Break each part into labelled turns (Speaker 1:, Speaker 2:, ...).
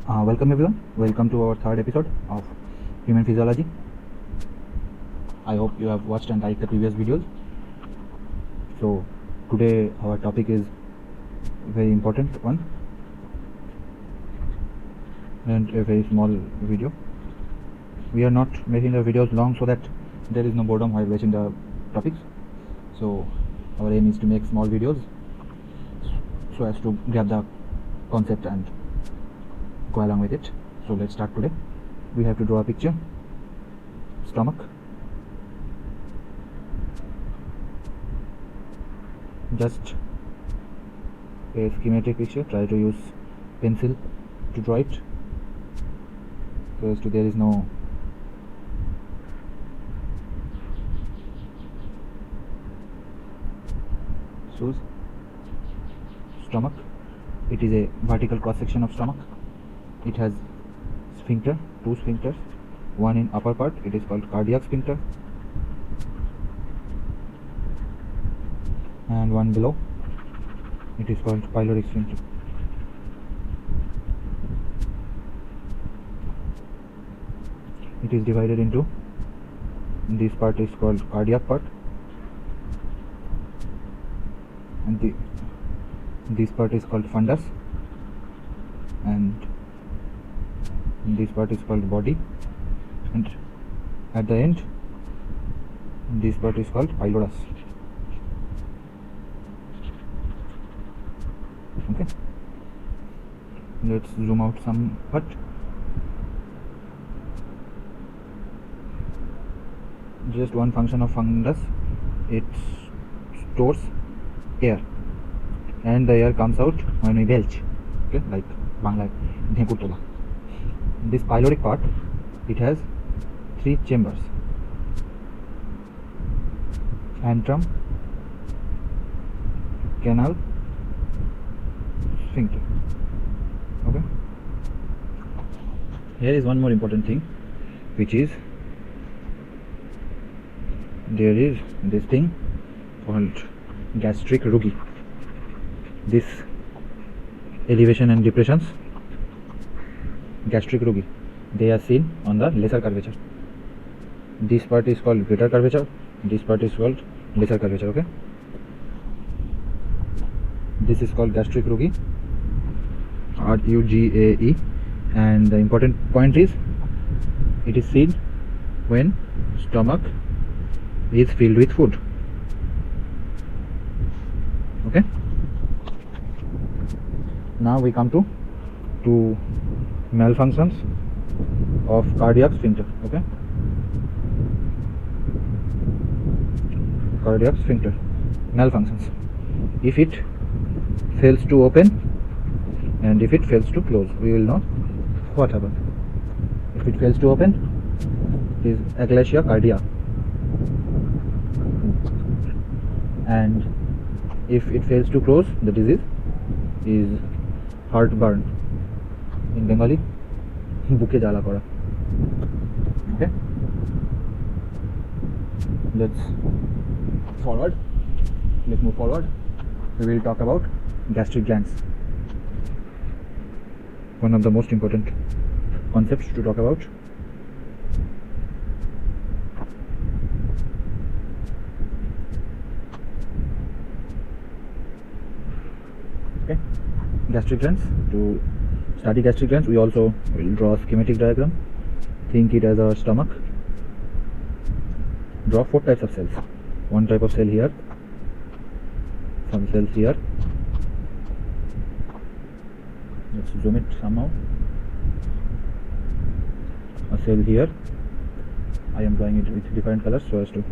Speaker 1: Welcome everyone. Welcome to our third episode of human physiology. I hope you have watched and liked the previous videos. So today our topic is very important one and a very small video. We are not making the videos long so that there is no boredom while watching the topics. So our aim is to make small videos so as to grab the concept and go along with it. So let's start today. We have to draw a picture. Stomach. Just a schematic picture. Try to use pencil to draw it so as to there is no shoes. Stomach. It is a vertical cross section of stomach. It has sphincter, two sphincters, one in upper part, it is called cardiac sphincter, and one below, it is called pyloric sphincter. It is divided into, this part is called cardiac part, and this part is called fundus, and this part is called body, and at the end this part is called pylorus. Okay, let's zoom out somewhat. Just one function of fundus, it stores air and the air comes out when we belch. Okay, like Bangla dhepur tola. This pyloric part, it has three chambers: antrum, canal, sphincter. Okay, here is one more important thing, which is there is this thing called gastric rugi. This elevation and depressions, gastric rugi, they are seen on the lesser curvature. This part is called greater curvature, this part is called lesser curvature. Okay, this is called gastric rugi, RUGAE, and the important point is it is seen when stomach is filled with food. Okay, now we come to two malfunctions of cardiac sphincter. Okay, cardiac sphincter malfunctions: if it fails to open and if it fails to close. We will know what happened. If it fails to open, it is achalasia cardia, and if it fails to close, the disease is heartburn, in Bengali buke jala kora. Okay, let's move forward. We will talk about gastric glands, one of the most important concepts to talk about. Okay, gastric glands. To study gastric glands, we also will draw a schematic diagram. Think it as our stomach. Draw four types of cells. One type of cell here, some cells here. Let's zoom it somehow. A cell here. I am drawing it with different colors so as to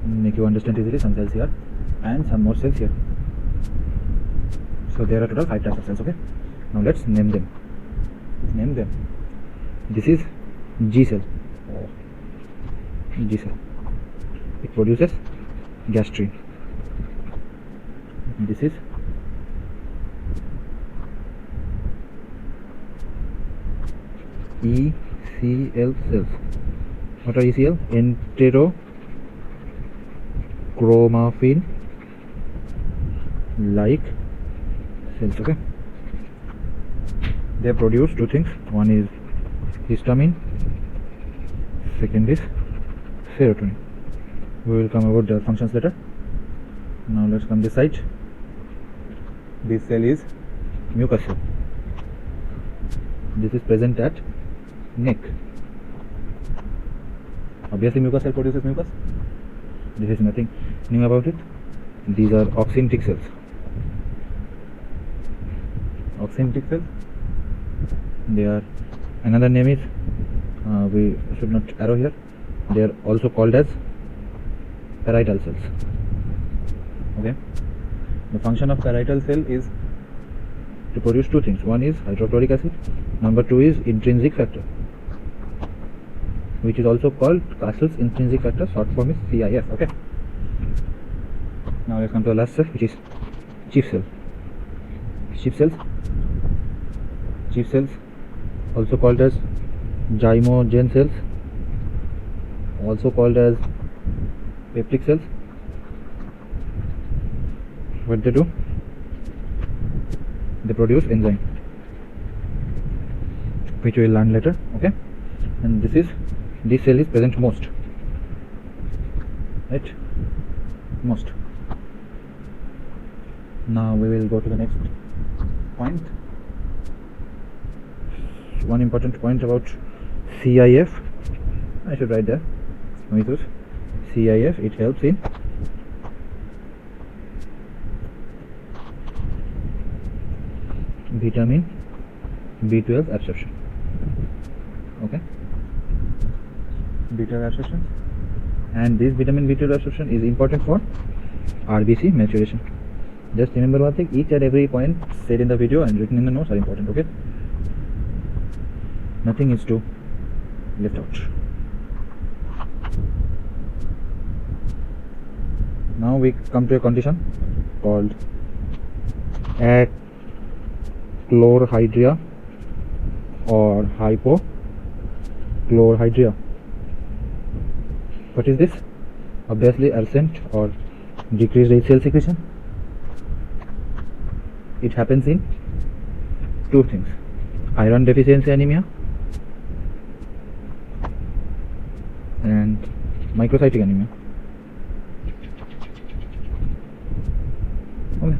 Speaker 1: make you understand easily. Some cells here and some more cells here. So there are total 5 types of cells. Okay, now let's name them. This is G cell. G cell. It produces gastrin. This is ECL cells. What are ECL? Enterochromaffin like cells. Okay, they produce two things. One is histamine, second is serotonin. We will come about the functions later. Now let's come this side. This cell is mucus cell. This is present at neck. Obviously mucus cell produces mucus. This is nothing new about it. These are oxyntic cells. Oxyntic cells. They are, another name is, we should not arrow here. They are also called as parietal cells. Okay. The function of parietal cell is to produce two things. One is hydrochloric acid. Number two is intrinsic factor, which is also called Castle's intrinsic factor. Short form is CIF. Okay. Now let's come to the last cell, which is chief cell. Chief cells. Chief cells, also called as zymogen cells, also called as peptic cells. What they do? They produce enzyme, which we will learn later. Okay. And this cell is present most, right? Most. Now we will go to the next point. One important point about CIF, I should write there. CIF, it helps in vitamin B12 absorption. Okay. B12 absorption, and this vitamin B12 absorption is important for RBC maturation. Just remember one thing, each and every point said in the video and written in the notes are important. Okay. Nothing is to left out. Now we come to a condition called achlorhydria or hypochlorhydria. What is this? Obviously absent or decreased HCl secretion. It happens in two things: iron deficiency anemia and microcytic anemia. Okay,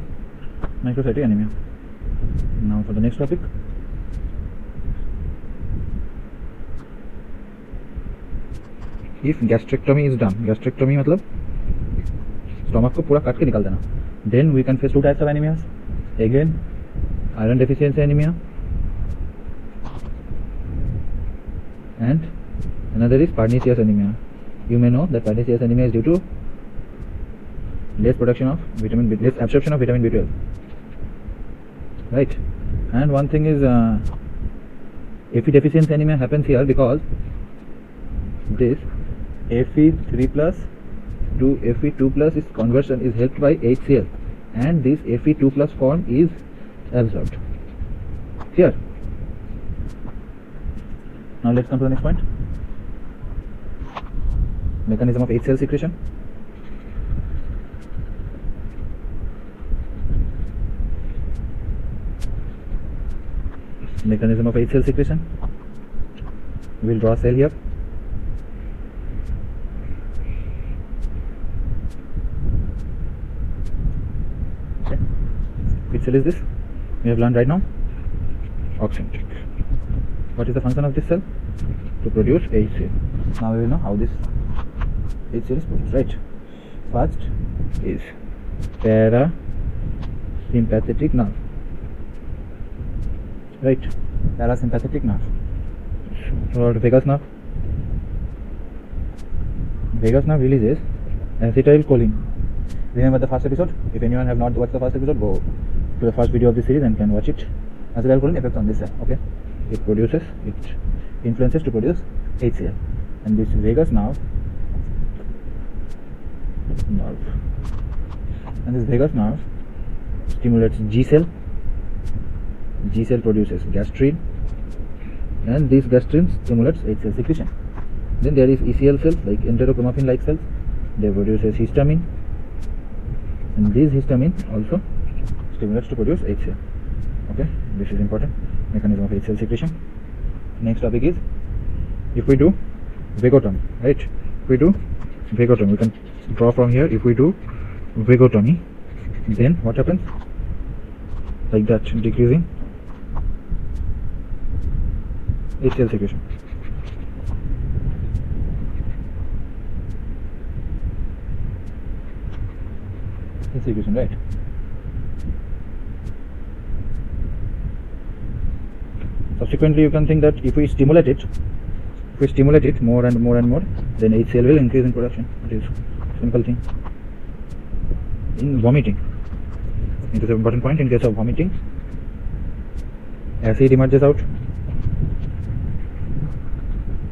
Speaker 1: microcytic anemia. Now for the next topic. If gastrectomy is done, gastrectomy मतलब stomach को पूरा काट के निकाल देना, then we can face two types of anemias. Again, iron deficiency anemia, and another is pernicious anemia. You may know that pernicious anemia is due to less production of vitamin B, less absorption of vitamin B12, right? And one thing is Fe deficiency anemia happens here because this Fe3 plus to Fe2 plus is conversion is helped by HCl, and this Fe2 plus form is absorbed here. Now let's come to the next point. Mechanism of HCl secretion. Mechanism of HCl secretion. We will draw a cell here. Okay. Which cell is this? We have learned right now. Oxyntic. What is the function of this cell? To produce HCl. Now we will know how this HCl is produced, right? First is parasympathetic nerve, right? Parasympathetic nerve. Or vagus nerve. Vagus nerve releases acetylcholine. Remember the first episode? If anyone have not watched the first episode, go to the first video of this series and can watch it. Acetylcholine effects on this cell. Okay, it influences to produce HCl, and this vagus nerve, and this vagus nerve stimulates G cell. G cell produces gastrin, and this gastrin stimulates HCl secretion. Then there is ECL cells, like enterochromaffin like cells. They produces histamine, and this histamine also stimulates to produce HCl. Okay, this is important. mechanism of HCl secretion. Next topic is, if we do vagotomy, right? If we do vagotomy, we can draw from here. If we do vagotomy, then what happens? Like that, decreasing HCl secretion. Secretion, right? Subsequently, you can think that if we stimulate it more and more and more, then HCl will increase in production. It is simple thing. In vomiting, it is an important point. In case of vomiting, acid emerges out.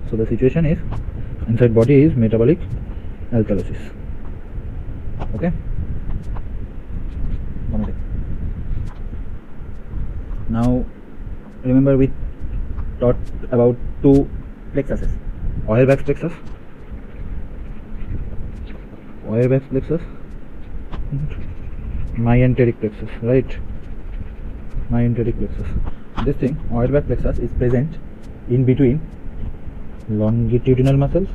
Speaker 1: So the situation is, inside body is metabolic alkalosis. Okay. Vomiting. Now remember, we taught about two plexuses: Auerbach's plexus, myenteric plexus, right? Myenteric plexus. This thing, Auerbach plexus, is present in between longitudinal muscles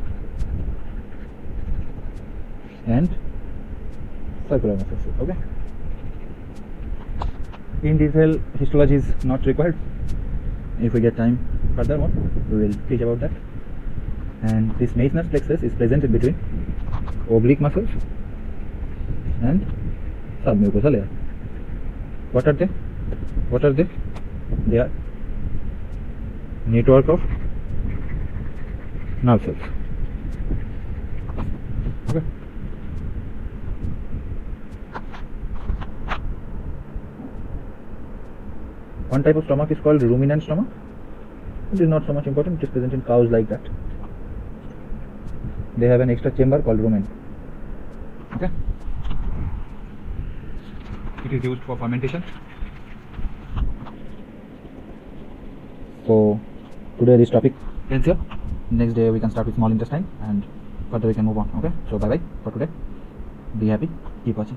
Speaker 1: and circular muscles. Okay. In detail, histology is not required. If we get time furthermore, we will teach about that. And this Meissner's plexus is present in between oblique muscles and submucosal layer. What are they? They are network of nerve cells. Okay. One type of stomach is called ruminant stomach. It is not so much important. It is present in cows like that. They have an extra chamber called rumen. Okay. It is used for fermentation. So today this topic ends here. Next day we can start with small intestine, and further we can move on. Okay. So bye bye for today. Be happy. Keep watching.